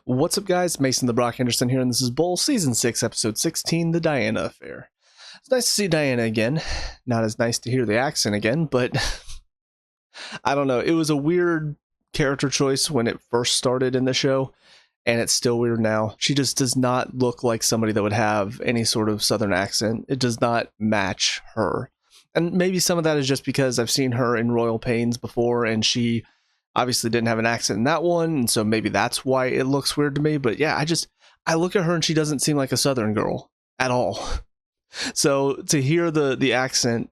What's up, guys? Mason the Brock Henderson here, and this is Bull Season 6, Episode 16, The Diana Affair. It's nice to see Diana again. Not as nice to hear the accent again, but I don't know. It was a weird character choice when it first started in the show, and it's still weird now. She just does not look like somebody that would have any sort of southern accent. It does not match her. And maybe some of that is just because I've seen her in Royal Pains before, and she obviously didn't have an accent in that one, and so maybe that's why it looks weird to me. But yeah, I look at her and she doesn't seem like a southern girl at all. So to hear the accent,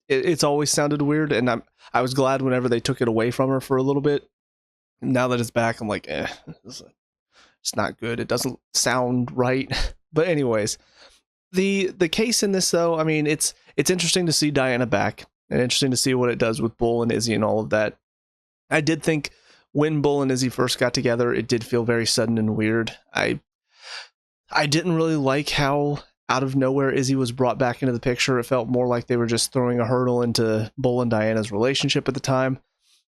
it's always sounded weird, and I was glad whenever they took it away from her for a little bit. Now that it's back, I'm like, it's not good. It doesn't sound right. But anyways, the case in this, though, I mean, it's interesting to see Diana back, and interesting to see what it does with Bull and Izzy and all of that. I did think when Bull and Izzy first got together, it did feel very sudden and weird. I didn't really like how out of nowhere Izzy was brought back into the picture. It felt more like they were just throwing a hurdle into Bull and Diana's relationship at the time.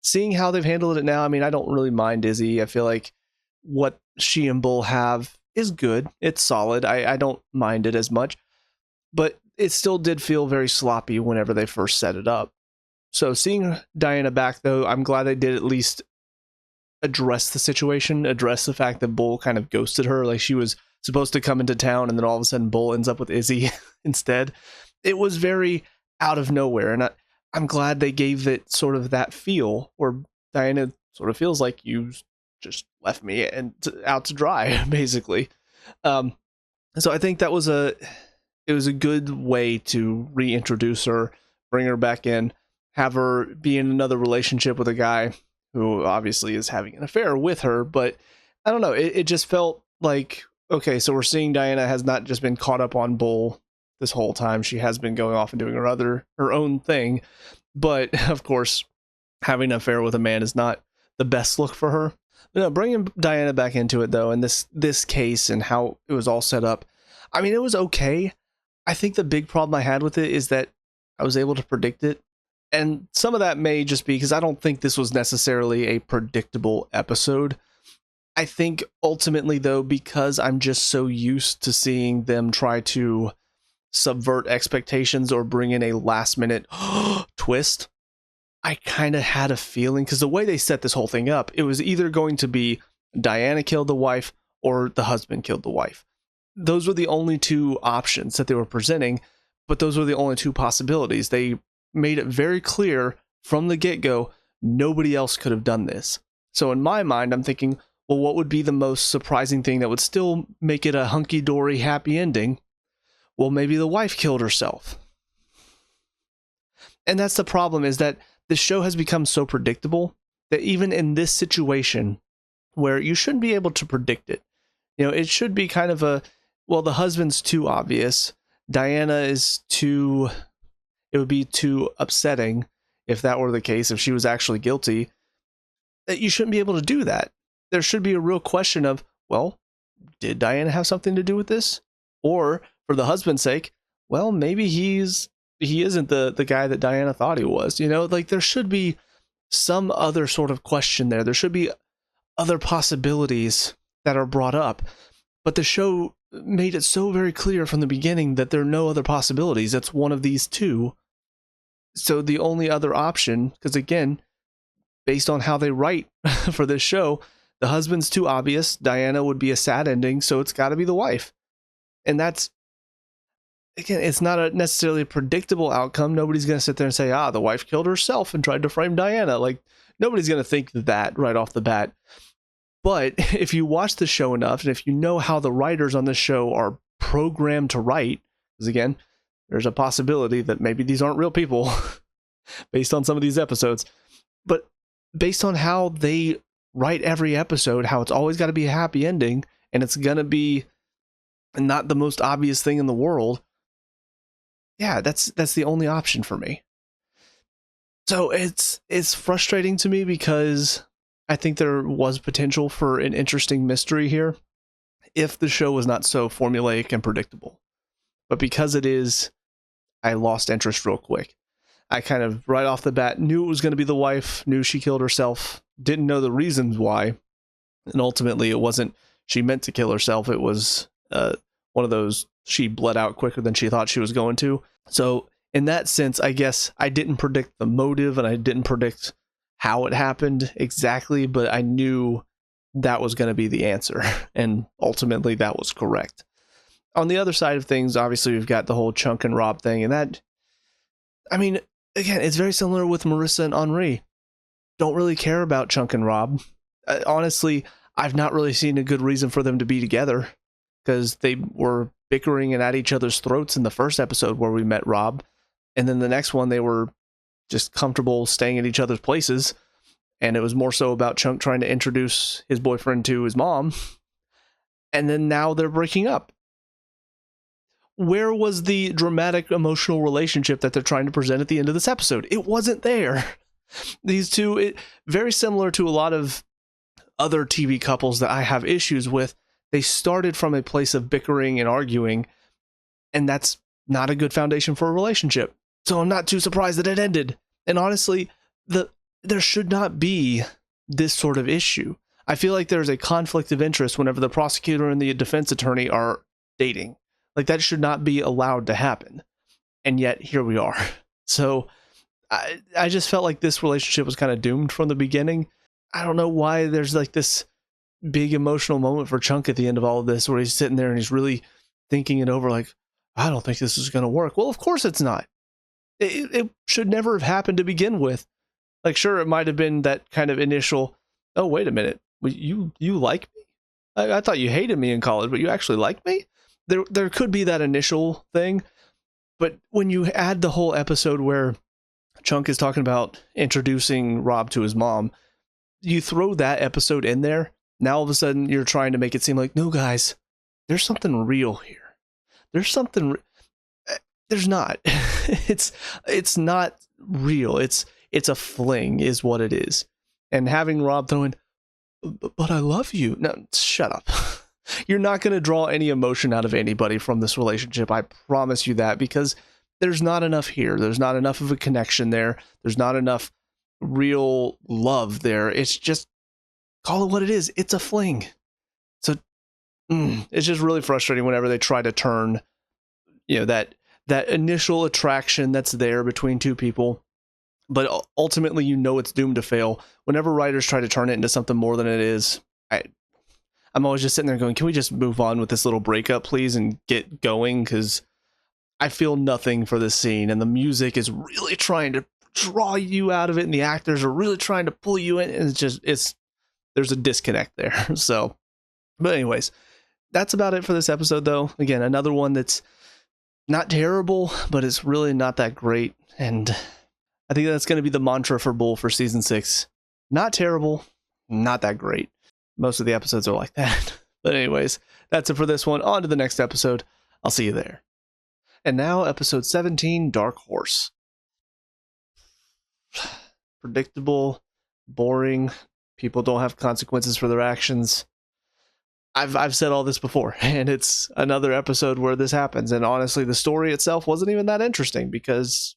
Seeing how they've handled it now, I mean, I don't really mind Izzy. I feel like what she and Bull have is good. It's solid. I don't mind it as much. But it still did feel very sloppy whenever they first set it up. So seeing Diana back, though, I'm glad they did at least address the situation, address the fact that Bull kind of ghosted her. Like, she was supposed to come into town, and then all of a sudden Bull ends up with Izzy instead. It was very out of nowhere, and I'm glad they gave it sort of that feel where Diana sort of feels like you just left me out to dry, basically. So I think that was a good way to reintroduce her, bring her back in, have her be in another relationship with a guy who obviously is having an affair with her. But I don't know, it just felt like, okay, so we're seeing Diana has not just been caught up on Bull this whole time. She has been going off and doing her own thing. But of course, having an affair with a man is not the best look for her. But no, bringing Diana back into it, though, and this case and how it was all set up, I mean, it was okay. I think the big problem I had with it is that I was able to predict it. And some of that may just be because I don't think this was necessarily a predictable episode. I think ultimately, though, because I'm just so used to seeing them try to subvert expectations or bring in a last minute twist, I kind of had a feeling, because the way they set this whole thing up, it was either going to be Diana killed the wife or the husband killed the wife. Those were the only two options that they were presenting, but those were the only two possibilities. They made it very clear from the get-go, nobody else could have done this. So in my mind, I'm thinking, well, what would be the most surprising thing that would still make it a hunky-dory happy ending? Well, maybe the wife killed herself. And that's the problem, is that the show has become so predictable that even in this situation where you shouldn't be able to predict it, it should be kind of the husband's too obvious. Diana is too, it would be too upsetting if that were the case, if she was actually guilty, that you shouldn't be able to do that. There should be a real question of, well, did Diana have something to do with this? Or for the husband's sake, well, maybe he isn't the guy that Diana thought he was. Like, there should be some other sort of question there. There should be other possibilities that are brought up. But the show made it so very clear from the beginning that there are no other possibilities. It's one of these two. So the only other option, because again, based on how they write for this show, the husband's too obvious. Diana would be a sad ending, so it's got to be the wife. And that's, again, it's not necessarily a predictable outcome. Nobody's going to sit there and say, the wife killed herself and tried to frame Diana. Like, nobody's going to think that right off the bat. But if you watch the show enough, and if you know how the writers on the show are programmed to write, because again, there's a possibility that maybe these aren't real people based on some of these episodes, but based on how they write every episode, how it's always got to be a happy ending, and it's going to be not the most obvious thing in the world, yeah, that's the only option for me. So it's frustrating to me, because I think there was potential for an interesting mystery here if the show was not so formulaic and predictable. But because it is, I lost interest real quick. I kind of, right off the bat, knew it was going to be the wife, knew she killed herself, didn't know the reasons why. And ultimately, it wasn't she meant to kill herself. It was one of those she bled out quicker than she thought she was going to. So in that sense, I guess I didn't predict the motive and I didn't predict how it happened exactly, but I knew that was going to be the answer. And ultimately, that was correct. On the other side of things, obviously, we've got the whole Chunk and Rob thing. And that, I mean, again, it's very similar with Marissa and Henri. Don't really care about Chunk and Rob. Honestly, I've not really seen a good reason for them to be together, because they were bickering and at each other's throats in the first episode where we met Rob. And then the next one, they were just comfortable staying at each other's places. And it was more so about Chunk trying to introduce his boyfriend to his mom. And then now they're breaking up. Where was the dramatic emotional relationship that they're trying to present at the end of this episode? It wasn't there. These two, very similar to a lot of other TV couples that I have issues with. They started from a place of bickering and arguing, and that's not a good foundation for a relationship. So I'm not too surprised that it ended. And honestly, there should not be this sort of issue. I feel like there's a conflict of interest whenever the prosecutor and the defense attorney are dating. Like, that should not be allowed to happen. And yet, here we are. So I just felt like this relationship was kind of doomed from the beginning. I don't know why there's like this big emotional moment for Chunk at the end of all of this, where he's sitting there and he's really thinking it over, like, I don't think this is going to work. Well, of course it's not. It should never have happened to begin with. Like, sure, it might have been that kind of initial, oh, wait a minute, you like me? I thought you hated me in college, but you actually like me? There could be that initial thing, but when you add the whole episode where Chunk is talking about introducing Rob to his mom, you throw that episode in there, now all of a sudden you're trying to make it seem like, no, guys, there's something real here. There's something, there's not. It's not real. It's a fling is what it is. And having Rob throwing, but I love you. No, shut up. You're not going to draw any emotion out of anybody from this relationship. I promise you that, because there's not enough here. There's not enough of a connection there. There's not enough real love there. It's just, call it what it is. It's a fling. So it's just really frustrating whenever they try to turn, that initial attraction that's there between two people, but ultimately, it's doomed to fail. Whenever writers try to turn it into something more than it is, I'm always just sitting there going, can we just move on with this little breakup, please, and get going? Because I feel nothing for this scene, and the music is really trying to draw you out of it, and the actors are really trying to pull you in, and there's a disconnect there. So, but anyways, that's about it for this episode, though. Again, another one that's not terrible, but it's really not that great, and I think that's going to be the mantra for Bull for season 6. Not terrible, not that great. Most of the episodes are like that. But anyways, that's it for this one. On to the next episode. I'll see you there. And now, episode 17, Dark Horse. Predictable, boring. People don't have consequences for their actions. I've said all this before, and it's another episode where this happens. And honestly, the story itself wasn't even that interesting, because,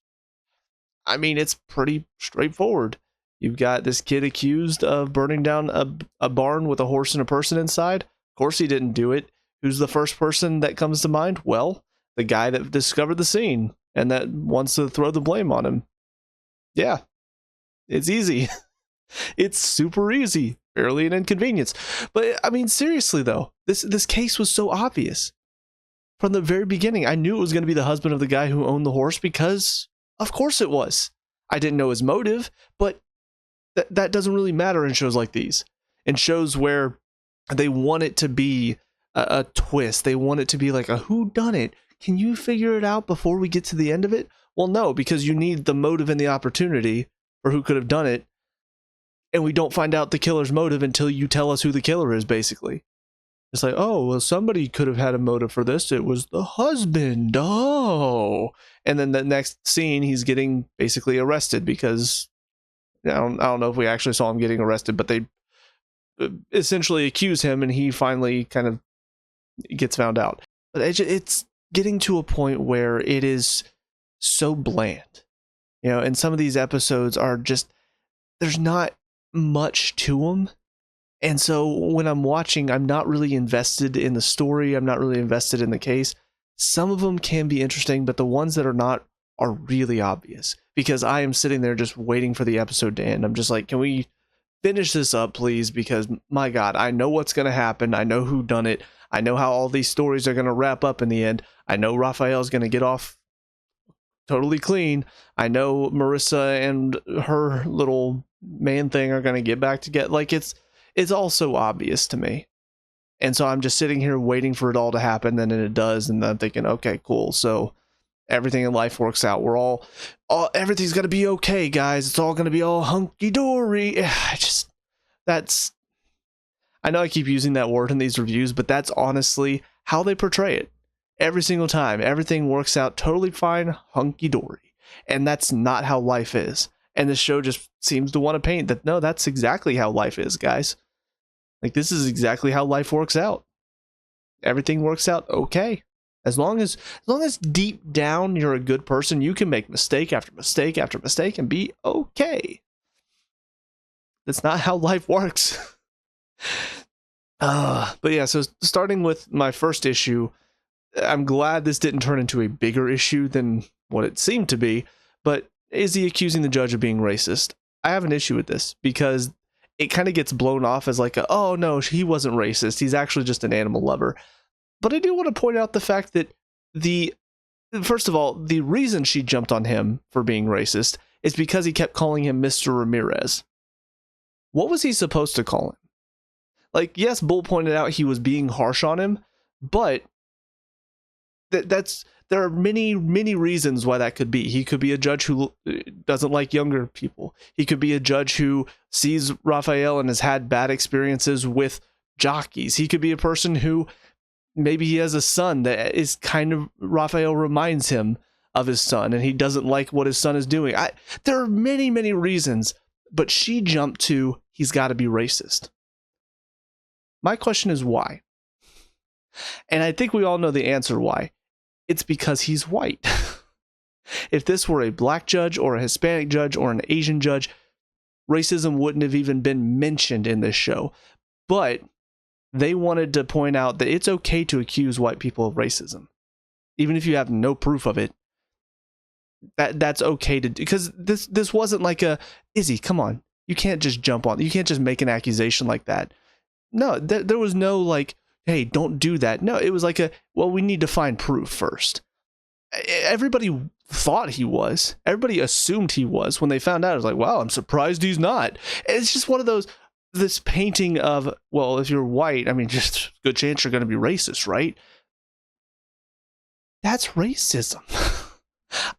I mean, it's pretty straightforward. You've got this kid accused of burning down a barn with a horse and a person inside. Of course he didn't do it. Who's the first person that comes to mind? Well, the guy that discovered the scene and that wants to throw the blame on him. Yeah, it's easy. It's super easy. Barely an inconvenience. But, I mean, seriously, though, this case was so obvious. From the very beginning, I knew it was going to be the husband of the guy who owned the horse, because, of course it was. I didn't know his motive, but that doesn't really matter in shows like these. In shows where they want it to be a twist. They want it to be like a whodunit. Can you figure it out before we get to the end of it? Well, no, because you need the motive and the opportunity for who could have done it. And we don't find out the killer's motive until you tell us who the killer is, basically. It's like, oh, well, somebody could have had a motive for this. It was the husband. Oh. And then the next scene, he's getting basically arrested because I don't know if we actually saw him getting arrested, but they essentially accuse him, and he finally kind of gets found out. But it's getting to a point where it is so bland. And some of these episodes are just, there's not much to them. And so when I'm watching, I'm not really invested in the story. I'm not really invested in the case. Some of them can be interesting, but the ones that are not are really obvious because I am sitting there just waiting for the episode to end. I'm just like, can we finish this up, please? Because my God, I know what's going to happen. I know who done it. I know how all these stories are going to wrap up in the end. I know Raphael's going to get off totally clean. I know Marissa and her little man thing are going to get back together. Like it's all so obvious to me. And so I'm just sitting here waiting for it all to happen, and then it does, and I'm thinking, okay, cool. So everything in life works out. We're all everything's gonna be okay, guys. It's all gonna be all hunky dory. I know I keep using that word in these reviews, but that's honestly how they portray it. Every single time, everything works out totally fine, hunky dory. And that's not how life is. And the show just seems to want to paint that, no, that's exactly how life is, guys. Like, this is exactly how life works out. Everything works out okay. As long as deep down you're a good person, you can make mistake after mistake after mistake and be okay. That's not how life works. But yeah, so starting with my first issue, I'm glad this didn't turn into a bigger issue than what it seemed to be, but is he accusing the judge of being racist? I have an issue with this because it kind of gets blown off as like, oh no, he wasn't racist. He's actually just an animal lover. But I do want to point out the fact that first of all, the reason she jumped on him for being racist is because he kept calling him Mr. Ramirez. What was he supposed to call him? Like, yes, Bull pointed out he was being harsh on him, but there are many reasons why that could be. He could be a judge who doesn't like younger people. He could be a judge who sees Raphael and has had bad experiences with jockeys. He could be a person who maybe he has a son that is kind of, Raphael reminds him of his son and he doesn't like what his son is doing. There are many reasons, but she jumped to, he's got to be racist. My question is why? And I think we all know the answer why. It's because he's white. If this were a black judge or a Hispanic judge or an Asian judge, racism wouldn't have even been mentioned in this show. But they wanted to point out that it's okay to accuse white people of racism. Even if you have no proof of it, that's okay to do. Because this wasn't like a, Izzy, come on. You can't just jump on. You can't just make an accusation like that. No, there was no like, hey, don't do that. No, it was like well, we need to find proof first. Everybody thought he was. Everybody assumed he was. When they found out, it was like, wow, I'm surprised he's not. It's just one of those, this painting of, well, if you're white, I mean, just good chance you're going to be racist, right? That's racism.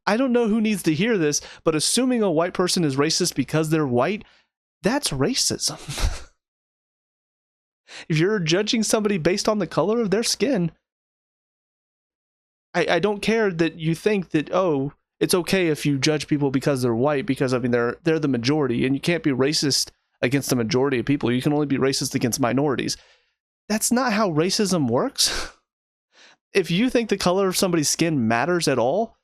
I don't know who needs to hear this, but assuming a white person is racist because they're white, that's racism. If you're judging somebody based on the color of their skin, I don't care that you think that, oh, it's okay if you judge people because they're white, because I mean they're the majority, and you can't be racist against the majority of people. You can only be racist against minorities. That's not how racism works. If you think the color of somebody's skin matters at all,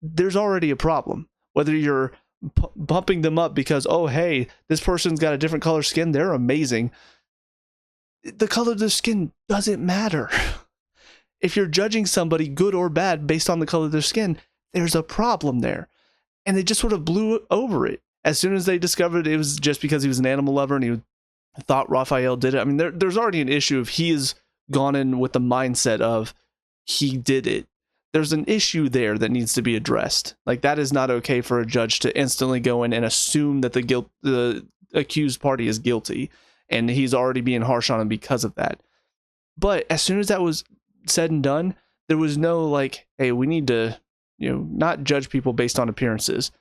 there's already a problem. Whether you're bumping them up because, oh, hey, this person's got a different color skin, they're amazing. The color of their skin doesn't matter. If you're judging somebody good or bad based on the color of their skin, there's a problem there. And they just sort of blew over it. As soon as they discovered it was just because he was an animal lover and he thought Raphael did it. I mean, there's already an issue if he has gone in with the mindset of he did it. There's an issue there that needs to be addressed. Like, that is not okay for a judge to instantly go in and assume that the accused party is guilty. And he's already being harsh on him because of that. But as soon as that was said and done, there was no like, hey, we need to, not judge people based on appearances.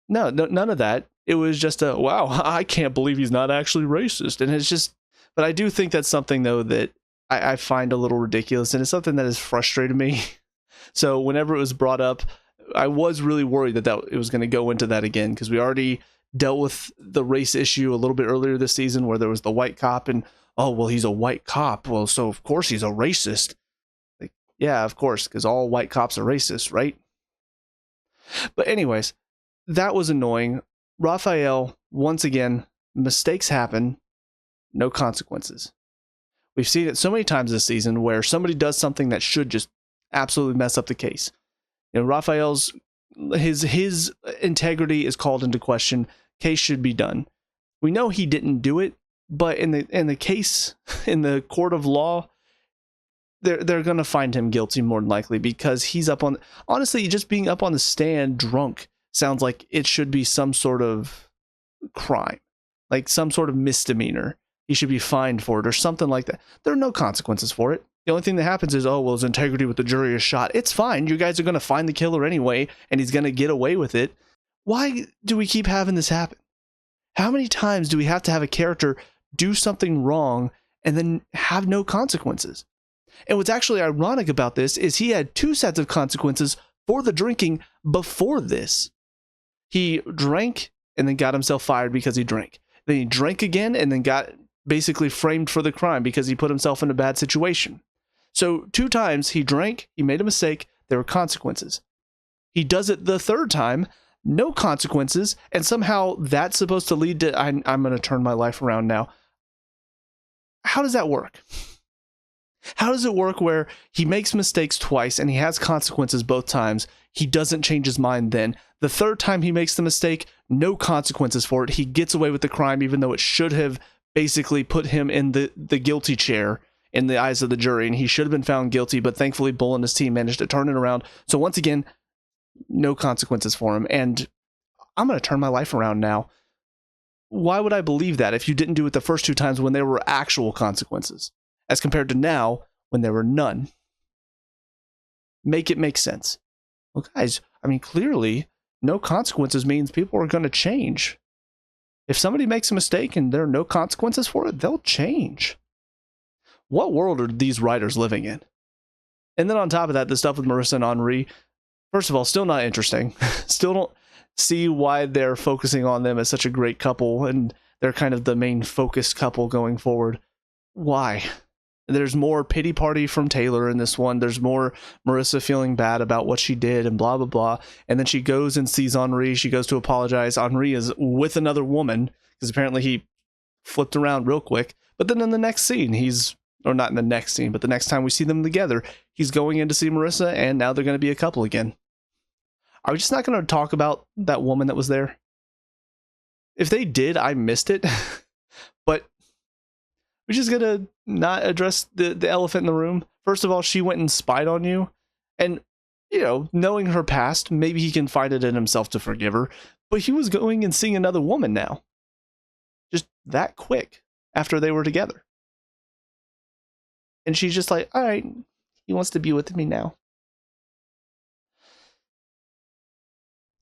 No, none of that. It was just a, wow, I can't believe he's not actually racist. And it's just, but I do think that's something though that I find a little ridiculous, and it's something that has frustrated me. So whenever it was brought up, I was really worried that it was going to go into that again, because we already dealt with the race issue a little bit earlier this season where there was the white cop and, oh, well, he's a white cop. Well, so of course he's a racist. Like, yeah, of course, because all white cops are racist, right? But anyways, that was annoying. Raphael, once again, mistakes happen. no consequences. We've seen it so many times this season where somebody does something that should just absolutely mess up the case. You know, Raphael's his integrity is called into question. Case should be done. We know he didn't do it, but in the case, in the court of law, they're gonna find him guilty more than likely, because he's up on, honestly, just being up on the stand drunk sounds like it should be some sort of crime, like some sort of misdemeanor. He should be fined for it or something like that. There are no consequences for it. The only thing that happens is, oh, well, his integrity with the jury is shot. It's fine. You guys are going to find the killer anyway, and he's going to get away with it. Why do we keep having this happen? How many times do we have to have a character do something wrong and then have no consequences? And what's actually ironic about this is he had 2 sets of consequences for the drinking before this. He drank and then got himself fired because he drank. Then he drank again and then got basically framed for the crime because he put himself in a bad situation. So 2 times he drank, he made a mistake, there were consequences. He does it the 3rd time, no consequences, and somehow that's supposed to lead to, I'm going to turn my life around now. How does that work? How does it work where he makes mistakes twice and he has consequences both times? He doesn't change his mind then. The 3rd time he makes the mistake, no consequences for it. He gets away with the crime even though it should have basically put him in the guilty chair in the eyes of the jury, and he should have been found guilty, but thankfully Bull and his team managed to turn it around. So once again, no consequences for him, and I'm going to turn my life around now. Why would I believe that if you didn't do it the first 2 times when there were actual consequences, as compared to now when there were none? Make it make sense. Well, guys, I mean, clearly no consequences means people are going to change. If somebody makes a mistake and there are no consequences for it, they'll change. What world are these writers living in? And then on top of that, the stuff with Marissa and Henri, first of all, still not interesting. Still don't see why they're focusing on them as such a great couple, and they're kind of the main focused couple going forward. Why? There's more pity party from Taylor in this one. There's more Marissa feeling bad about what she did and blah, blah, blah. And then she goes and sees Henri. She goes to apologize. Henri is with another woman because apparently he flipped around real quick. But then in the next scene, or not in the next scene, but the next time we see them together, he's going in to see Marissa, and now they're going to be a couple again. Are we just not going to talk about that woman that was there? If they did, I missed it. But we're just going to not address the elephant in the room. First of all, she went and spied on you. And, you know, knowing her past, maybe he can find it in himself to forgive her. But he was going and seeing another woman now. Just that quick after they were together. And she's just like, all right, he wants to be with me now.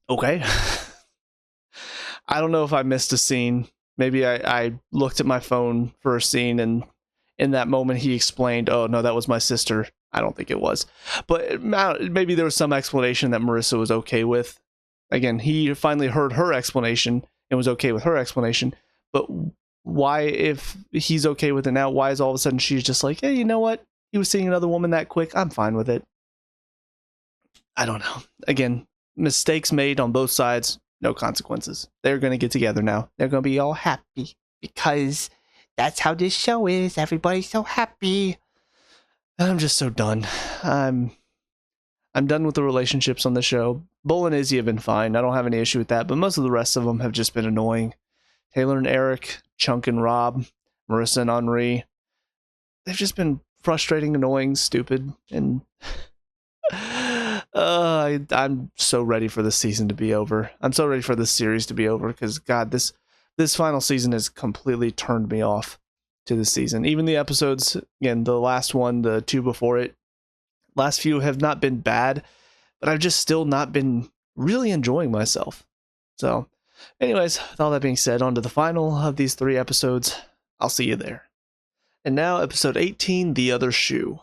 Okay. I don't know if I missed a scene. Maybe I looked at my phone for a scene, and in that moment he explained, oh, no, that was my sister. I don't think it was. But maybe there was some explanation that Marissa was okay with. Again, he finally heard her explanation and was okay with her explanation. But why, if he's okay with it now, why is all of a sudden she's just like, hey, you know what? He was seeing another woman that quick. I'm fine with it. I don't know. Again, mistakes made on both sides. No consequences. They're going to get together now. They're going to be all happy because that's how this show is. Everybody's so happy. I'm just so done. I'm done with the relationships on the show. Bull and Izzy have been fine. I don't have any issue with that, but most of the rest of them have just been annoying. Taylor and Eric, Chunk and Rob, Marissa and Henri. They've just been frustrating, annoying, stupid, and I'm so ready for this season to be over. I'm so ready for this series to be over because, God, this final season has completely turned me off to this season. Even the episodes, again, the last one, the 2 before it, last few have not been bad, but I've just still not been really enjoying myself. So, anyways, with all that being said, on to the final of these 3 episodes. I'll see you there. And now, episode 18, The Other Shoe.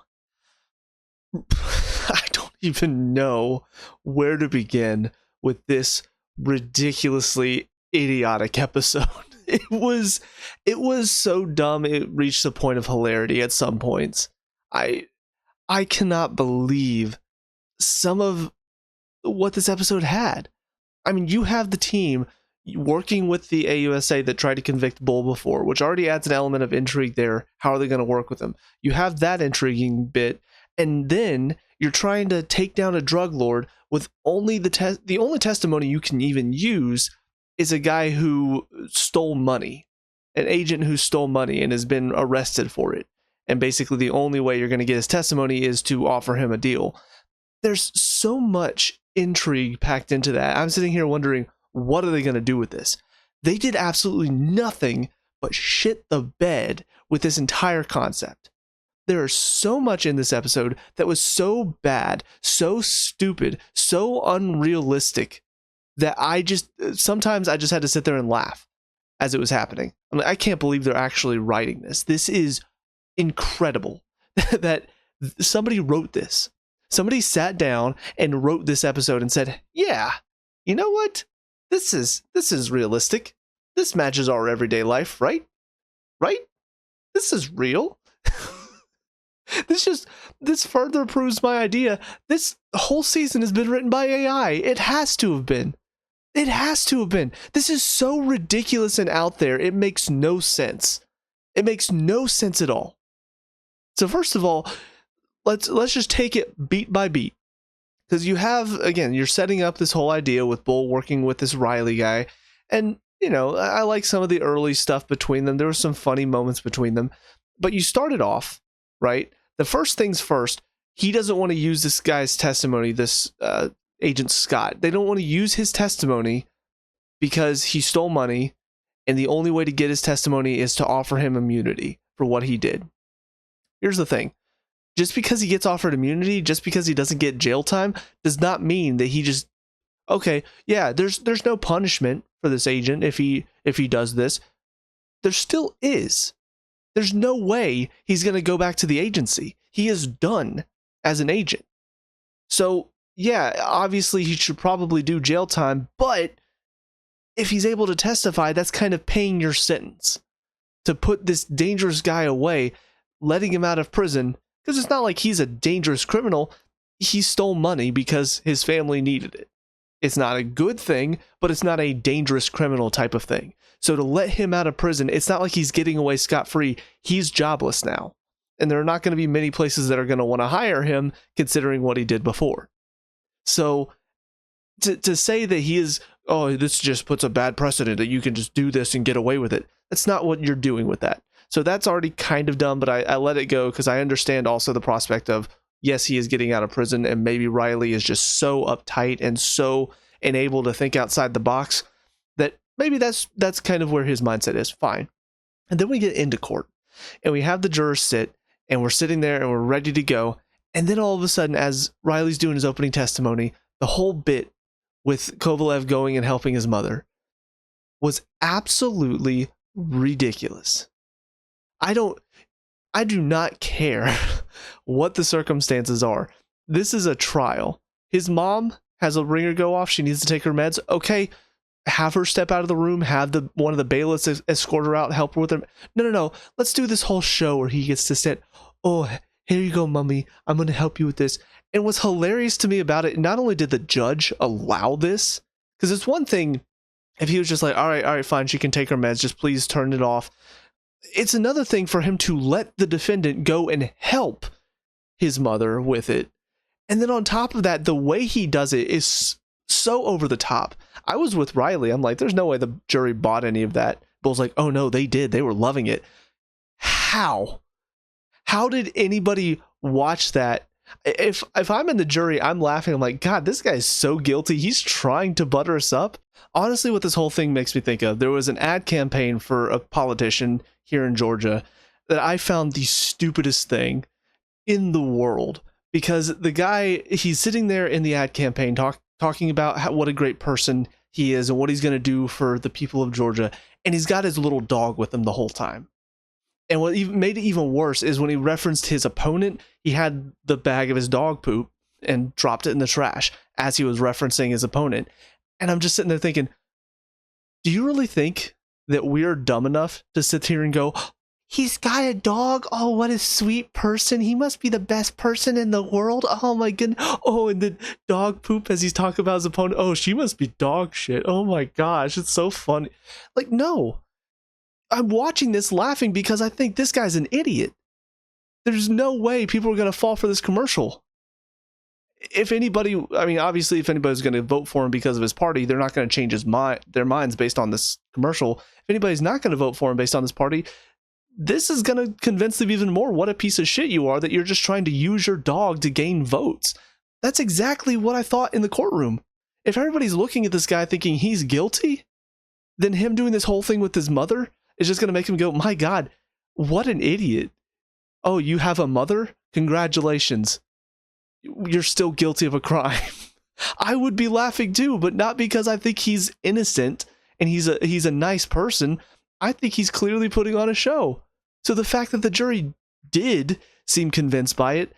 I don't even know where to begin with this ridiculously idiotic episode. It was so dumb it reached the point of hilarity at some points. I cannot believe some of what this episode had. I mean, you have the team, working with the AUSA that tried to convict Bull before, which already adds an element of intrigue there. How are they going to work with him? You have that intriguing bit, and then you're trying to take down a drug lord with only the only testimony you can even use is a guy who stole money, an agent who stole money and has been arrested for it. And basically the only way you're going to get his testimony is to offer him a deal. There's so much intrigue packed into that. I'm sitting here wondering, what are they going to do with this? They did absolutely nothing but shit the bed with this entire concept. There is so much in this episode that was so bad, so stupid, so unrealistic that sometimes I just had to sit there and laugh as it was happening. I'm like, I can't believe they're actually writing this. This is incredible that somebody wrote this. Somebody sat down and wrote this episode and said, yeah, you know what? This is realistic. This matches our everyday life, right? Right? This is real. This further proves my idea. This whole season has been written by AI. It has to have been. It has to have been. This is so ridiculous and out there. It makes no sense. It makes no sense at all. So first of all, let's just take it beat by beat. Because you're setting up this whole idea with Bull working with this Riley guy. And, I like some of the early stuff between them. There were some funny moments between them. But you started off, right? The first things first, he doesn't want to use this guy's testimony, this Agent Scott. They don't want to use his testimony because he stole money. And the only way to get his testimony is to offer him immunity for what he did. Here's the thing. Just because he gets offered immunity, just because he doesn't get jail time, does not mean that he just, okay, yeah, there's no punishment for this agent if he does this. There still is. There's no way he's going to go back to the agency. He is done as an agent. So, yeah, obviously he should probably do jail time, but if he's able to testify, that's kind of paying your sentence to put this dangerous guy away, letting him out of prison. Because it's not like he's a dangerous criminal. He stole money because his family needed it. It's not a good thing, but it's not a dangerous criminal type of thing. So to let him out of prison, it's not like he's getting away scot-free. He's jobless now. And there are not going to be many places that are going to want to hire him considering what he did before. So to say that he is, this just puts a bad precedent that you can just do this and get away with it. That's not what you're doing with that. So that's already kind of dumb, but I let it go because I understand also the prospect of, yes, he is getting out of prison, and maybe Riley is just so uptight and so unable to think outside the box that maybe that's kind of where his mindset is. Fine. And then we get into court, and we have the jurors sit, and we're sitting there, and we're ready to go. And then all of a sudden, as Riley's doing his opening testimony, the whole bit with Kovalev going and helping his mother was absolutely ridiculous. I do not care what the circumstances are. This is a trial. His mom has a ringer go off. She needs to take her meds. Okay, have her step out of the room. Have one of the bailiffs escort her out, help her with her. No. Let's do this whole show where he gets to sit. Oh, here you go, mommy. I'm going to help you with this. And what's hilarious to me about it, not only did the judge allow this, because it's one thing if he was just like, all right, fine, she can take her meds. Just please turn it off. It's another thing for him to let the defendant go and help his mother with it. And then on top of that, the way he does it is so over the top. I was with Riley. I'm like, there's no way the jury bought any of that. Bull's like, oh no, they did. They were loving it. How did anybody watch that? If I'm in the jury, I'm laughing. I'm like, God, this guy's so guilty. He's trying to butter us up. Honestly, what this whole thing makes me think of, there was an ad campaign for a politician here in Georgia that I found the stupidest thing in the world, because the guy, he's sitting there in the ad campaign talking about what a great person he is and what he's going to do for the people of Georgia. And he's got his little dog with him the whole time. And what even made it even worse is when he referenced his opponent, he had the bag of his dog poop and dropped it in the trash as he was referencing his opponent. And I'm just sitting there thinking, do you really think that we're dumb enough to sit here and go, He's got a dog. Oh, what a sweet person. He must be the best person in the world. Oh my goodness. Oh, and the dog poop as he's talking about his opponent. Oh, she must be dog shit. Oh my gosh, it's so funny. Like, no. I'm watching this laughing because I think this guy's an idiot. There's no way people are going to fall for this commercial. If anybody, I mean, obviously, if anybody's going to vote for him because of his party, they're not going to change their minds based on this commercial. If anybody's not going to vote for him based on this party, this is going to convince them even more what a piece of shit you are, that you're just trying to use your dog to gain votes. That's exactly what I thought in the courtroom. If everybody's looking at this guy thinking he's guilty, then him doing this whole thing with his mother is just going to make him go, my God, what an idiot. Oh, you have a mother? Congratulations. You're still guilty of a crime. I would be laughing too, but not because I think he's innocent and he's a nice person. I think he's clearly putting on a show. So the fact that the jury did seem convinced by it,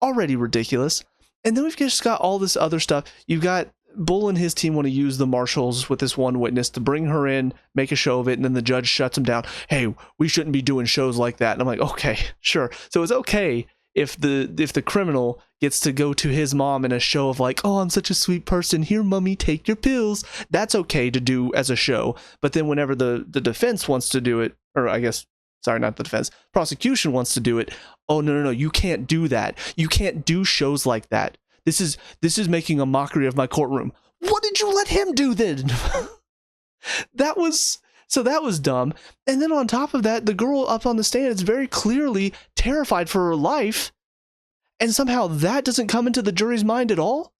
already ridiculous. And then we've just got all this other stuff. You've got Bull and his team want to use the marshals with this one witness to bring her in, make a show of it, and then the judge shuts him down. Hey, we shouldn't be doing shows like that. And I'm like, okay, sure. So it's okay if the criminal gets to go to his mom in a show of like, oh, I'm such a sweet person. Here, mommy, take your pills. That's okay to do as a show. But then whenever the defense wants to do it, or I guess, sorry, not the defense, prosecution wants to do it. Oh, no, you can't do that. You can't do shows like that. This is making a mockery of my courtroom. What did you let him do then? That was dumb. And then on top of that, the girl up on the stand is very clearly terrified for her life. And somehow that doesn't come into the jury's mind at all.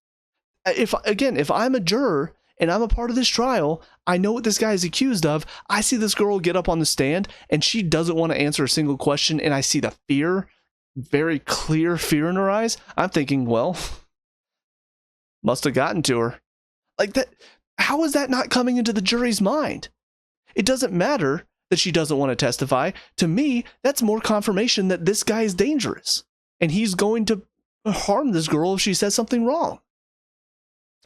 If I'm a juror and I'm a part of this trial, I know what this guy is accused of. I see this girl get up on the stand and she doesn't want to answer a single question. And I see the fear, very clear fear in her eyes. I'm thinking, well, must have gotten to her. Like that. How is that not coming into the jury's mind? It doesn't matter that she doesn't want to testify. To me, that's more confirmation that this guy is dangerous and he's going to harm this girl if she says something wrong.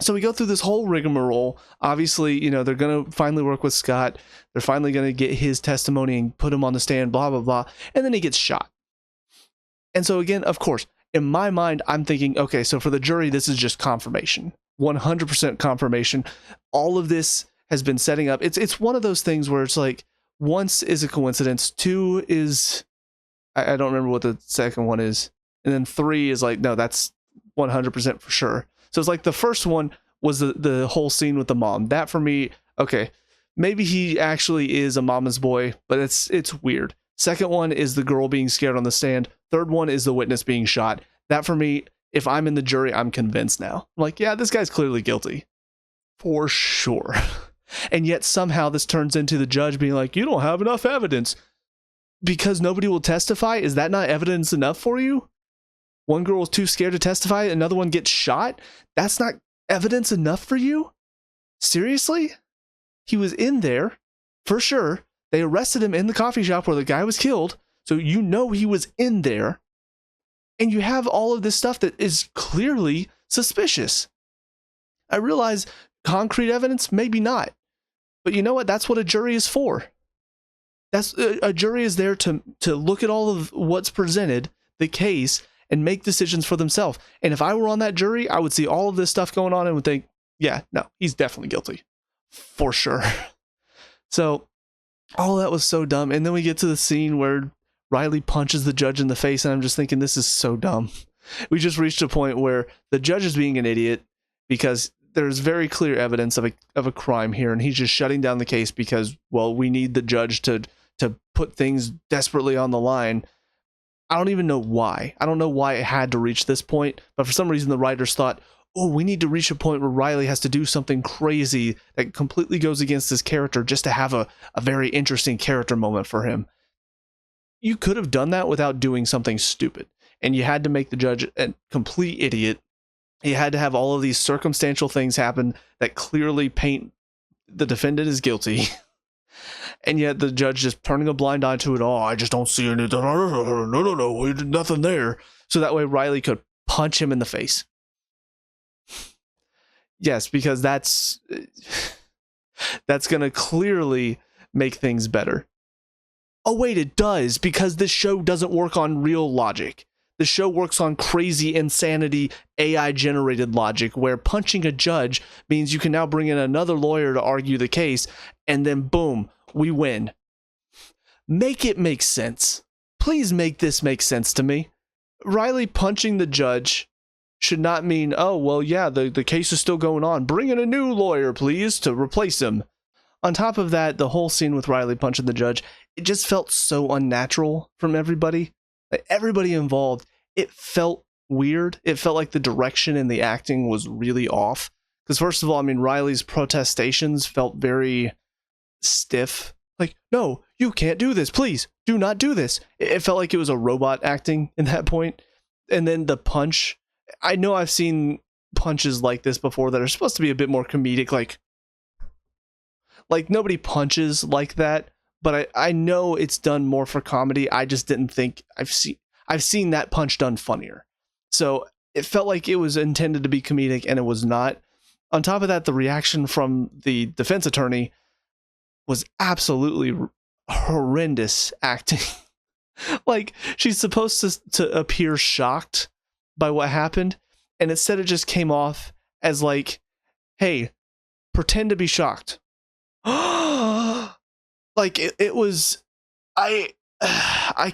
So we go through this whole rigmarole. Obviously, they're going to finally work with Scott. They're finally going to get his testimony and put him on the stand, blah, blah, blah. And then he gets shot. And so again, of course, in my mind, I'm thinking, okay, so for the jury, this is just confirmation. 100% confirmation. All of this has been setting up. It's one of those things where it's like, once is a coincidence, two is, I don't remember what the second one is, and then three is like, no, that's 100% for sure. So it's like the first one was the whole scene with the mom. That for me, okay, maybe he actually is a mama's boy, but it's weird. Second one is the girl being scared on the stand. Third one is the witness being shot. That for me, if I'm in the jury, I'm convinced now. I'm like, yeah, this guy's clearly guilty. For sure. And yet somehow this turns into the judge being like, you don't have enough evidence. Because nobody will testify? Is that not evidence enough for you? One girl is too scared to testify, another one gets shot? That's not evidence enough for you? Seriously? He was in there, for sure. They arrested him in the coffee shop where the guy was killed, so you know he was in there. And you have all of this stuff that is clearly suspicious. I realize concrete evidence, maybe not. But you know what? That's what a jury is for. That's a jury is there to look at all of what's presented, the case, and make decisions for themselves. And if I were on that jury, I would see all of this stuff going on and would think, yeah, no, he's definitely guilty. For sure. So all that was so dumb. And then we get to the scene where Riley punches the judge in the face, and I'm just thinking, this is so dumb. We just reached a point where the judge is being an idiot because there's very clear evidence of a crime here, and he's just shutting down the case because, well, we need the judge to put things desperately on the line. I don't even know why. I don't know why it had to reach this point, but for some reason the writers thought, oh, we need to reach a point where Riley has to do something crazy that completely goes against his character just to have a very interesting character moment for him. You could have done that without doing something stupid, and you had to make the judge a complete idiot. You had to have all of these circumstantial things happen that clearly paint the defendant as guilty. And yet the judge just turning a blind eye to it all. I just don't see anything. No, nothing there. So that way Riley could punch him in the face. Yes, because that's going to clearly make things better. Oh wait, it does, because this show doesn't work on real logic. The show works on crazy insanity AI generated logic where punching a judge means you can now bring in another lawyer to argue the case, and then boom, we win. Make it make sense. Please make this make sense to me. Riley punching the judge should not mean, oh, well, yeah, the case is still going on. Bring in a new lawyer, please, to replace him. On top of that, the whole scene with Riley punching the judge, it just felt so unnatural from everybody. Like, everybody involved, it felt weird. It felt like the direction and the acting was really off. Because first of all, I mean, Riley's protestations felt very stiff. Like, no, you can't do this. Please, do not do this. It felt like it was a robot acting in that point. And then the punch, I know I've seen punches like this before that are supposed to be a bit more comedic, like nobody punches like that, but I know it's done more for comedy. I just didn't think I've seen that punch done funnier. So it felt like it was intended to be comedic and it was not. On top of that, the reaction from the defense attorney was absolutely horrendous acting. Like, she's supposed to appear shocked by what happened, and instead it just came off as like, hey, pretend to be shocked. Like, it was, I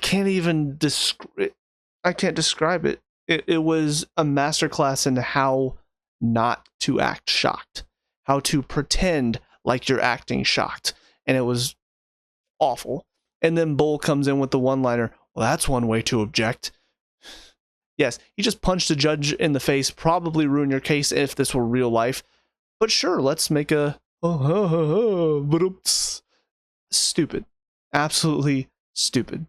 can't even describe it. It was a masterclass in how not to act shocked, how to pretend like you're acting shocked, and it was awful. And then Bull comes in with the one-liner, well, that's one way to object. Yes, he just punched a judge in the face, probably ruin your case if this were real life. But sure, let's make a stupid. Absolutely stupid.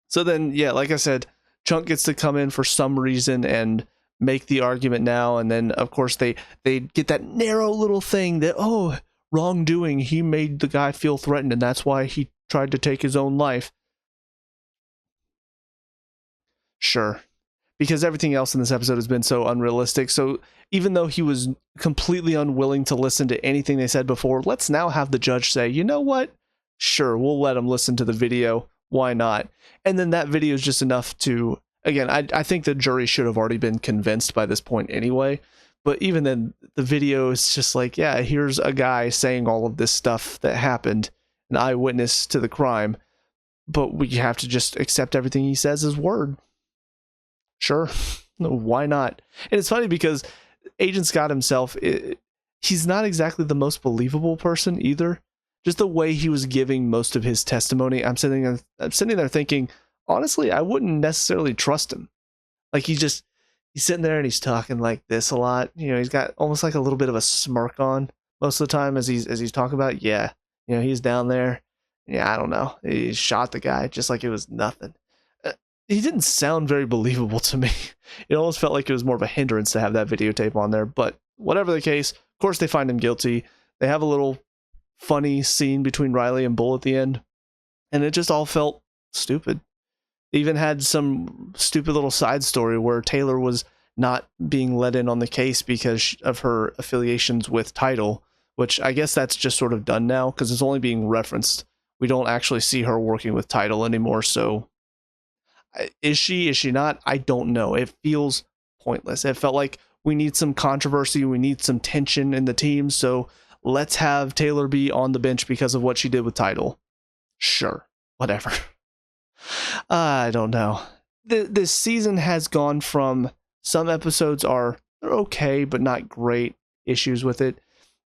So then, yeah, like I said, Chunk gets to come in for some reason and make the argument now, and then of course they get that narrow little thing that, oh, wrongdoing, he made the guy feel threatened and that's why he tried to take his own life. Sure, because everything else in this episode has been so unrealistic. So even though he was completely unwilling to listen to anything they said before, let's now have the judge say, you know what, sure, we'll let him listen to the video, why not? And then that video is just enough to, again, I think the jury should have already been convinced by this point anyway. But even then, the video is just like, yeah, here's a guy saying all of this stuff that happened, an eyewitness to the crime, but we have to just accept everything he says as word. Sure, why not? And it's funny because Agent Scott himself, he's not exactly the most believable person either. Just the way he was giving most of his testimony, I'm sitting there thinking, honestly, I wouldn't necessarily trust him. Like, he's sitting there and he's talking like this a lot. You know, he's got almost like a little bit of a smirk on most of the time as he's talking about, yeah, you know, he's down there. Yeah, I don't know. He shot the guy just like it was nothing. He didn't sound very believable to me. It almost felt like it was more of a hindrance to have that videotape on there. But whatever the case, of course they find him guilty. They have a little funny scene between Riley and Bull at the end, and it just all felt stupid. Even had some stupid little side story where Taylor was not being let in on the case because of her affiliations with Tidal, which I guess that's just sort of done now because it's only being referenced. We don't actually see her working with Tidal anymore. So is she not? I don't know. It feels pointless. It felt like we need some controversy. We need some tension in the team. So let's have Taylor be on the bench because of what she did with Tidal. Sure, whatever. I don't know. This season has gone from some episodes they're okay, but not great, issues with it.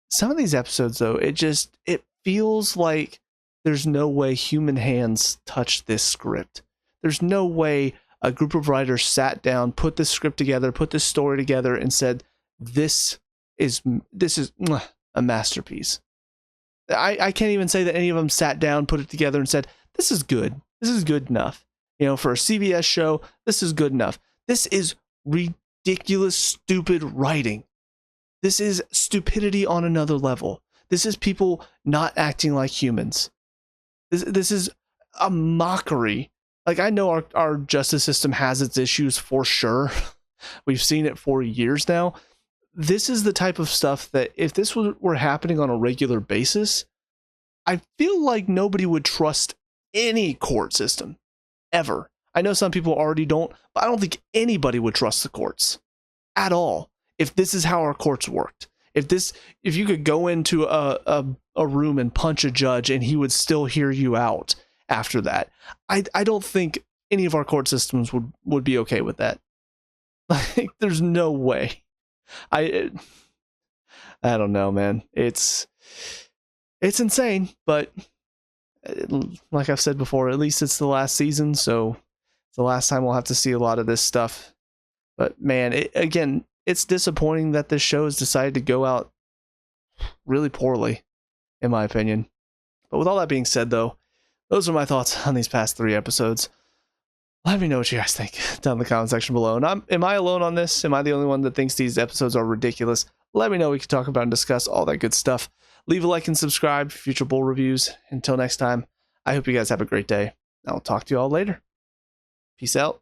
Some of these episodes, though, it feels like there's no way human hands touched this script. There's no way a group of writers sat down, put this script together, put this story together, and said, this is a masterpiece. I can't even say that any of them sat down, put it together, and said, this is good. This is good enough. You know, for a CBS show, this is good enough. This is ridiculous, stupid writing. This is stupidity on another level. This is people not acting like humans. This is a mockery. Like, I know our justice system has its issues for sure. We've seen it for years now. This is the type of stuff that if this were happening on a regular basis, I feel like nobody would trust any court system ever. I know some people already don't, but I don't think anybody would trust the courts at all if this is how our courts worked. If you could go into a room and punch a judge and he would still hear you out after that, I don't think any of our court systems would be okay with that. Like, there's no way. I don't know, man. It's insane, but like I've said before, at least it's the last season, so it's the last time we'll have to see a lot of this stuff. But man, it's disappointing that this show has decided to go out really poorly, in my opinion. But with all that being said, though, those are my thoughts on these past 3 episodes. Let me know what you guys think down in the comment section below. And am I alone on this? Am I the only one that thinks these episodes are ridiculous? Let me know. We can talk about and discuss all that good stuff. Leave a like and subscribe for future bowl reviews. Until next time, I hope you guys have a great day. I'll talk to you all later. Peace out.